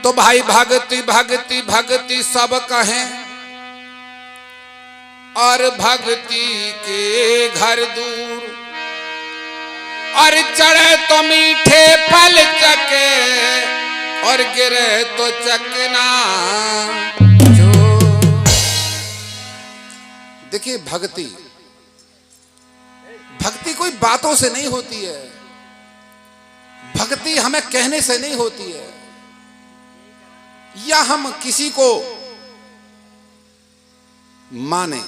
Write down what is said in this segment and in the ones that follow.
तो भाई भक्ति भक्ति भक्ति सब कहें और भक्ति के घर दूर, और चढ़े तो मीठे फल चके और गिरे तो चकना जो। देखिए भक्ति, भक्ति कोई बातों से नहीं होती है, भक्ति हमें कहने से नहीं होती है, या हम किसी को माने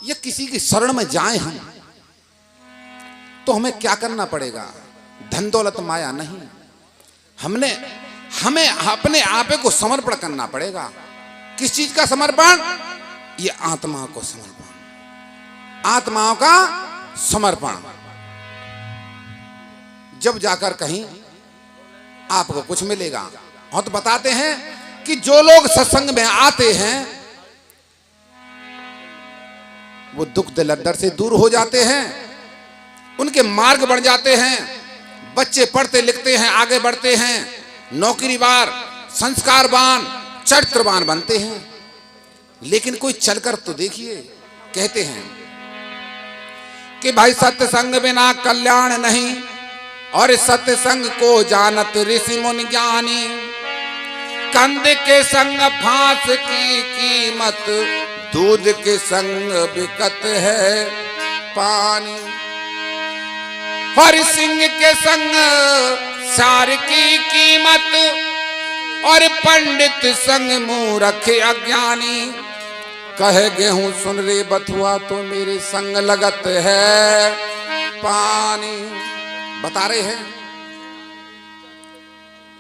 या किसी की शरण में जाएं हम, तो हमें क्या करना पड़ेगा? धन दौलत माया नहीं, हमें अपने आपे को समर्पण करना पड़ेगा। किस चीज का समर्पण? ये आत्मा को समर्पण, आत्माओं का समर्पण। जब जाकर कहीं आपको कुछ मिलेगा। और तो बताते हैं कि जो लोग सत्संग में आते हैं वो दुख दर्द से दूर हो जाते हैं, उनके मार्ग बढ़ जाते हैं, बच्चे पढ़ते लिखते हैं, आगे बढ़ते हैं, नौकरीवार, संस्कारवान, चरित्रवान बनते हैं। लेकिन कोई चलकर तो देखिए, कहते हैं कि भाई सत्संग बिना कल्याण नहीं, और सत्संग को जानत ऋषि मुनि ज्ञानी, कंद के संग फांस की कीमत, दूध के संग बिकत है पानी, और सिंह के संग सार की कीमत, और पंडित संग मूर्ख अज्ञानी, कहे गेहूं सुन रे बथुआ तो मेरे संग लगत है पानी। बता रहे हैं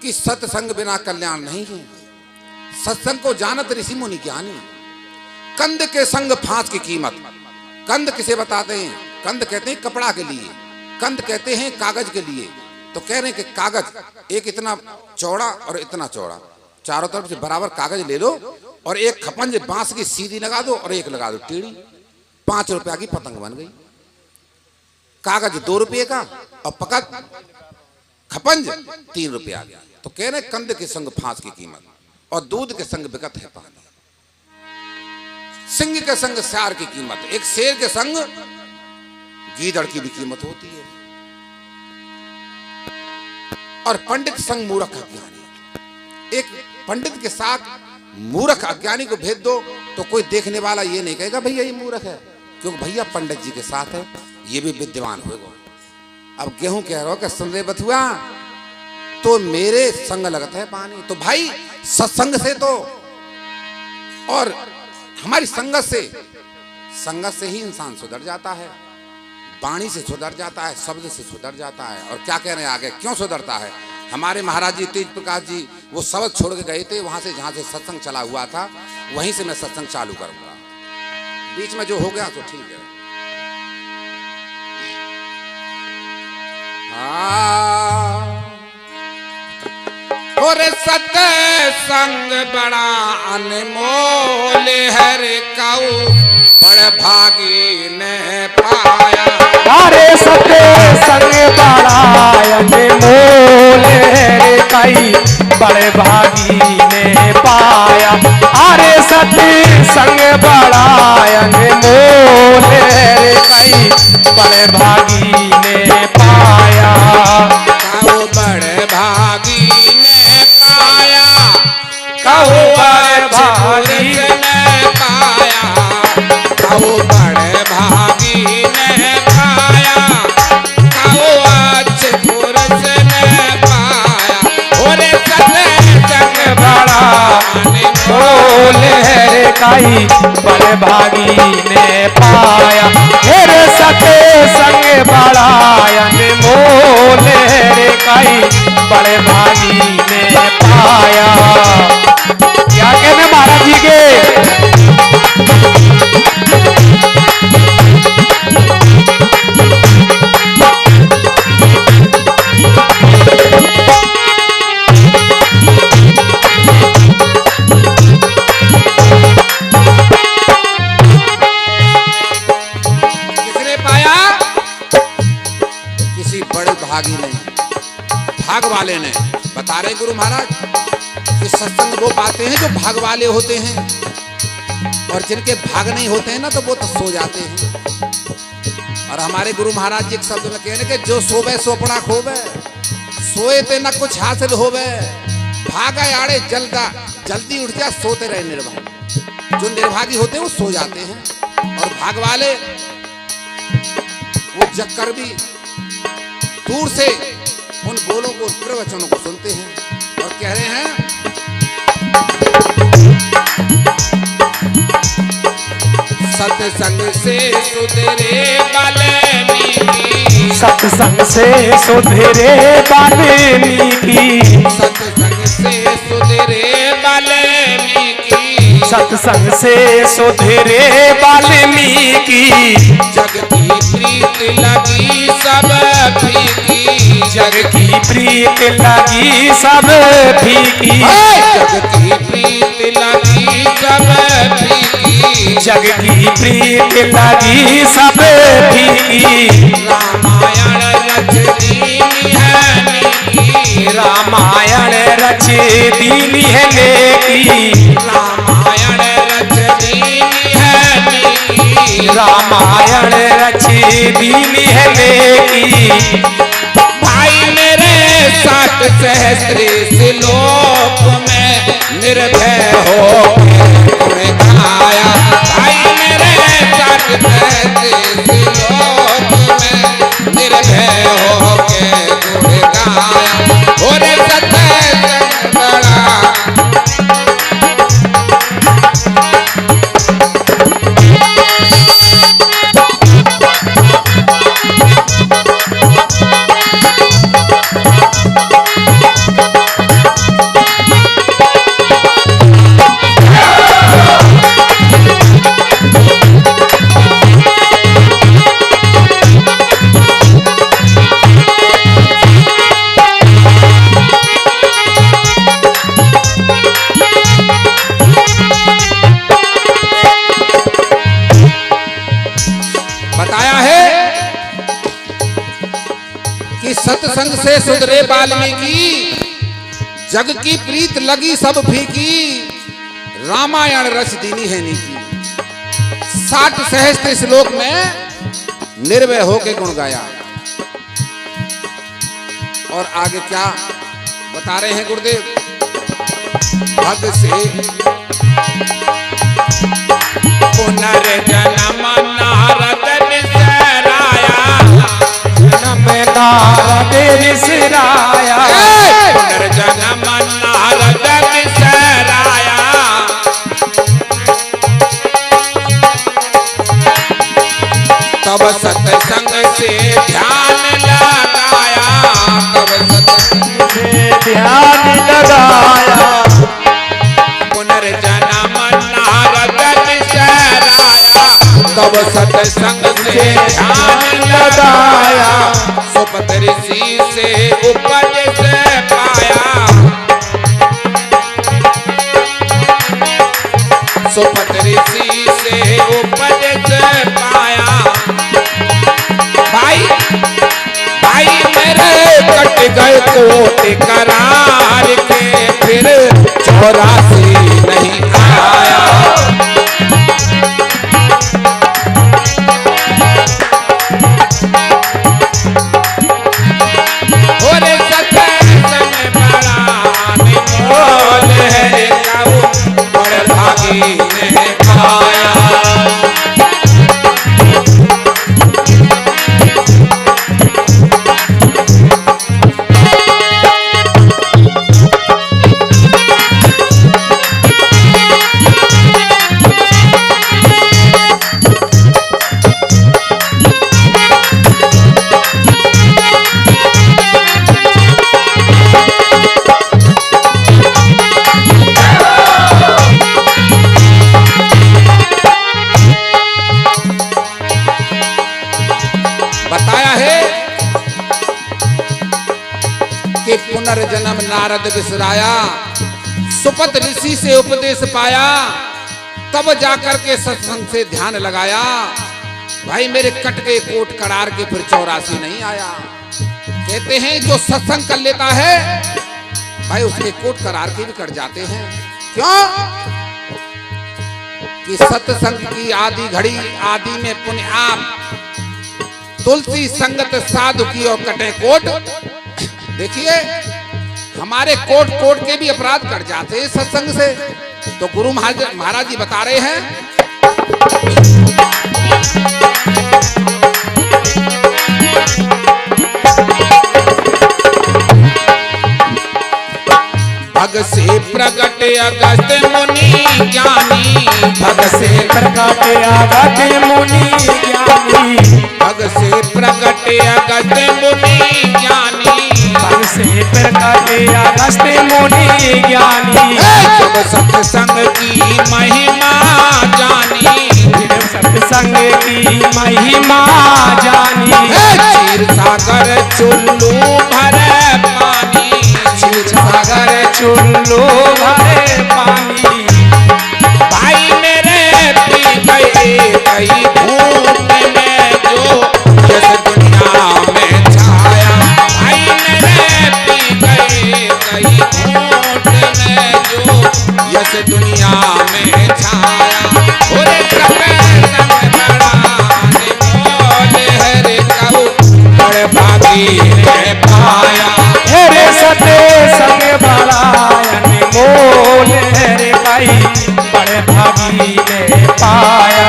कि सत्संग बिना कल्याण नहीं है। सत्संग को जानत ऋषि मुनि ज्ञानी, कंद के संग फांस की कीमत। कंद किसे बताते हैं? कंद कहते हैं कपड़ा के लिए, कंद कहते हैं कागज के लिए। तो कह रहे हैं कि कागज एक इतना चौड़ा और इतना चौड़ा, चारों तरफ से बराबर कागज ले लो, और एक खपंज बांस की सीधी लगा दो और एक लगा दो टेढ़ी, 5 रुपया की पतंग बन गई। कागज 2 रुपये का और पकड़ खपंज 3 रुपया। तो कह रहे कंद के संग फांस की कीमत, और दूध के संग बिकत है पानी। सिंह के संग सार की कीमत, एक शेर के संग गीदड़ की भी कीमत होती है, और पंडित संग मूर्ख अज्ञानी। एक पंडित के साथ मूर्ख अज्ञानी को भेज दो तो कोई देखने वाला ये नहीं कहेगा भैया ये मूर्ख है, क्योंकि भैया पंडित जी के साथ है, ये भी विद्वान होगा। अब गेहूं कह रहा हो कि सुन रे बथुआ तो मेरे संग लगता है पानी। तो भाई सत्संग से तो, और हमारी संगत से ही इंसान सुधर जाता है, वाणी से सुधर जाता है, शब्द से सुधर जाता है। और क्या कह रहे हैं आगे, क्यों सुधरता है? हमारे महाराज जी तेज प्रकाश जी वो शब्द छोड़ के गए थे वहां से, जहां से सत्संग चला हुआ था, वहीं से मैं सत्संग चालू करूंगा। बीच में जो हो गया तो ठीक है। और सत्संग बड़ा अनमोल है रे काऊ, बड़ भागी ने पाया। अरे सत्संग बड़ा अनमोल है कई, बड़े भागी ने पाया। अरे सत्संग बड़ा अनमोल है कई, बड़े भागी ने पाया। काऊ बड़े भागी ने पाया, काऊ बड़े भागी ने पाया, काऊ बड़े भागी ने पाया, काऊ अच्छे पुरुष ने पाया। और सत्संग बड़ा अनमोल है कई, बड़े भागी ने पाया। हेरे सत्संग बड़ा अनमोल है कई, बड़े भागी ने पाया। क्या कहने महाराज जी के? किसने पाया? किसी बड़े भागी ने, भाग वाले ने। बता रहे गुरु महाराज कि सत्संग वो पाते हैं जो भाग वाले होते हैं, और जिनके भाग नहीं होते हैं ना तो वो तो सो जाते हैं। और हमारे गुरु महाराज जी एक शब्द में कहने के जो सोवे सोपड़ा खोवे, सोए ते न कुछ हासिल होवे, भागा आड़े जल्दी उठ जा, सोते रहे निर्भाग। जो निर्भागी होते हैं वो सो जाते हैं, और भाग वाले वो जग कर भी दूर से उन बोलों को, प्रवचनों को सुनते हैं और कह रहे हैं सत्संग से सुधरे वाल्मीकि, सत्संग से सुधरे वाल्मीकि, सत्संग से सुधरे वाल्मीकि, सत्संग से सुधरे वाल्मीकि, जग की प्रीत लगी सब फीकी, जग की प्रीत लगी सब फीकी, जग की प्रीत लगी सब फीकी, जग की प्रीत लगी सब फीकी। रामायण रच दीनी है नीकी, रामायण रच दीनी है नेकी, रामायण रच दीनी है नीकी, रामायण रच दीनी है नेकी। भाई मेरे 60 सहस्त्र श्लोक में निर्भय हो गुण गाया, भाई मेरे 60 सहस्त्र श्लोक में निर्भय हो के गुण गाया, और सत्संग बड़ा बताया है कि सत्संग से सुधरे वाल्मीकि, जग की प्रीत लगी सब फीकी, रामायण रच दीनी है नीकी। 60 सहस्त्र श्लोक में निर्भय होके गुण गाया। और आगे क्या बता रहे हैं गुरुदेव? भग से पुनर्जन्म नारद बिसराया, जन्म नारद बिसराया, पुनर्जन्म नारद बिसराया, तब सत्संग से ध्यान लगाया, तब सत्संग से ध्यान लगाया, पुनर्जन्म नारद बिसराया, तब सत्संग से ध्यान लगाया, सुपत ऋषि से उपदेश पाया, सुपत ऋषि से उपदेश पाया। भाई भाई मेरे कट गए कोट करार के, फिर 84 नहीं आया, और सत्संग बड़ा अनमोल है, बड़ भागी ने पाया। बताया है कि पुनर्जन्म नारद बिसराया, सुपत ऋषि से उपदेश पाया, तब जाकर के सत्संग से ध्यान लगाया। भाई मेरे कट गए कोट करार के, फिर 84 नहीं आया। कहते हैं जो सत्संग कर लेता है भाई उसके कोट करार के भी कट जाते हैं। क्यों कि सत्संग की आदि घड़ी आदि में पुण्य आप तुलसी संगत साधु की और कटे कोट। देखिए हमारे कोट कोट के भी अपराध कट जाते हैं सत्संग से। तो गुरु महाराज जी बता रहे हैं भग से प्रगट अगस्त मुनि ज्ञानी, भग से प्रगट अगस्त मुनि ज्ञानी, भग से प्रगट अगस्त मुनि ज्ञानी, भग से प्रगट अगस्त मुनि ज्ञानी। जब सत्संग की महिमा जानी, फिर सत्संग की महिमा जानी। क्षीर सागर चुल्लू भरे पानी, क्षीर सागर चुल्लू भरे पानी। भाई मेरे पी गए कई घूट में जो यस दुनिया में छाया। भाई मेरे पी गए कई घूट में जो यस दुनिया में छाया। ओरे कपे संग बड़ा निमोल है रे कहू बड़े भागी ने पाया। हेरे सते संग बड़ा अनमोल रे भाई बड़े भागी ने पाया।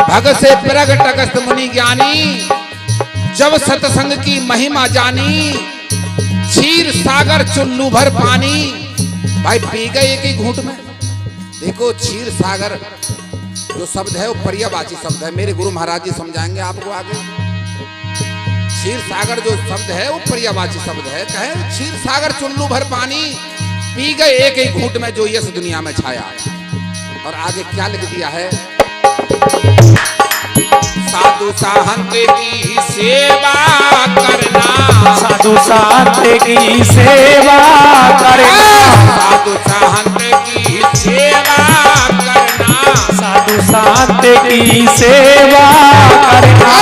भग से प्रगट अगस्त मुनि ज्ञानी, जब सत्संग की महिमा जानी। क्षीर सागर चुल्लू भर पानी, भाई पी गए एक ही घूंट में। देखो क्षीर सागर जो शब्द है वो पर्यायवाची शब्द है। मेरे गुरु महाराज जी समझाएंगे आपको आगे। क्षीर सागर जो शब्द है वो पर्यायवाची शब्द है। कहे क्षीर सागर चुल्लू भर पानी, पी गए एक ही घूंट में जो यस दुनिया में छाया। और आगे क्या लिख दिया है, साधु साहंत की सेवा करना, साधु संत की सेवा करना, साधु साहंत की सेवा करना, साधु संत की सेवा करना।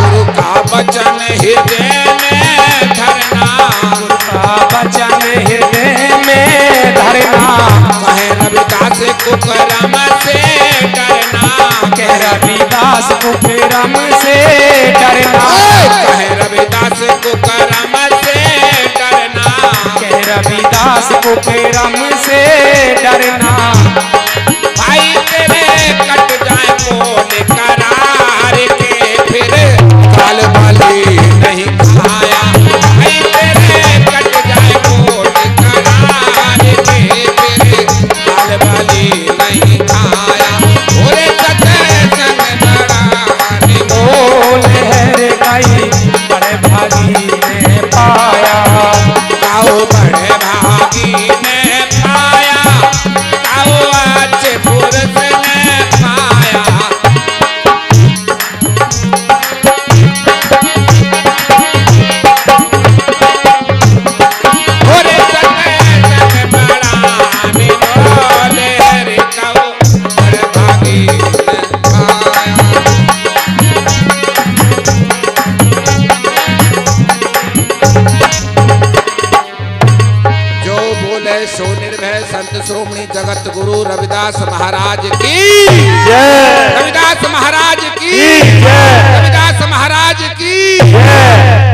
गुरु का वचन हृदय में धरना, गुरु का वचन हृदय में धरना। कहे रविदास को कर्म से डरना, कह रविदास को कर्म से डरना, कहे रविदास को कर्म से डरना, कह रविदास को कर्म से डरना। भाई तेरे कट जाए बोल करार के फिर काल वाली नहीं खाया। भाई तेरे कट जाए बोल करार के फिर काल वाली नहीं खाया। ओरे सत्संग बड़ा बोल है भाई बड़े भागी ने पाया। आओ बड़े भागी ने पाया, आओ अच्छे पुरुष ने पाया। ओरे सत्संग बड़ा निमोल रे कहू बड़े भागी ने पाया। जो बोले सो निर्भय संत श्रोमणी जगत गुरु रविदास महाराज की जय, रविदास महाराज की जय, रविदास महाराज की जय।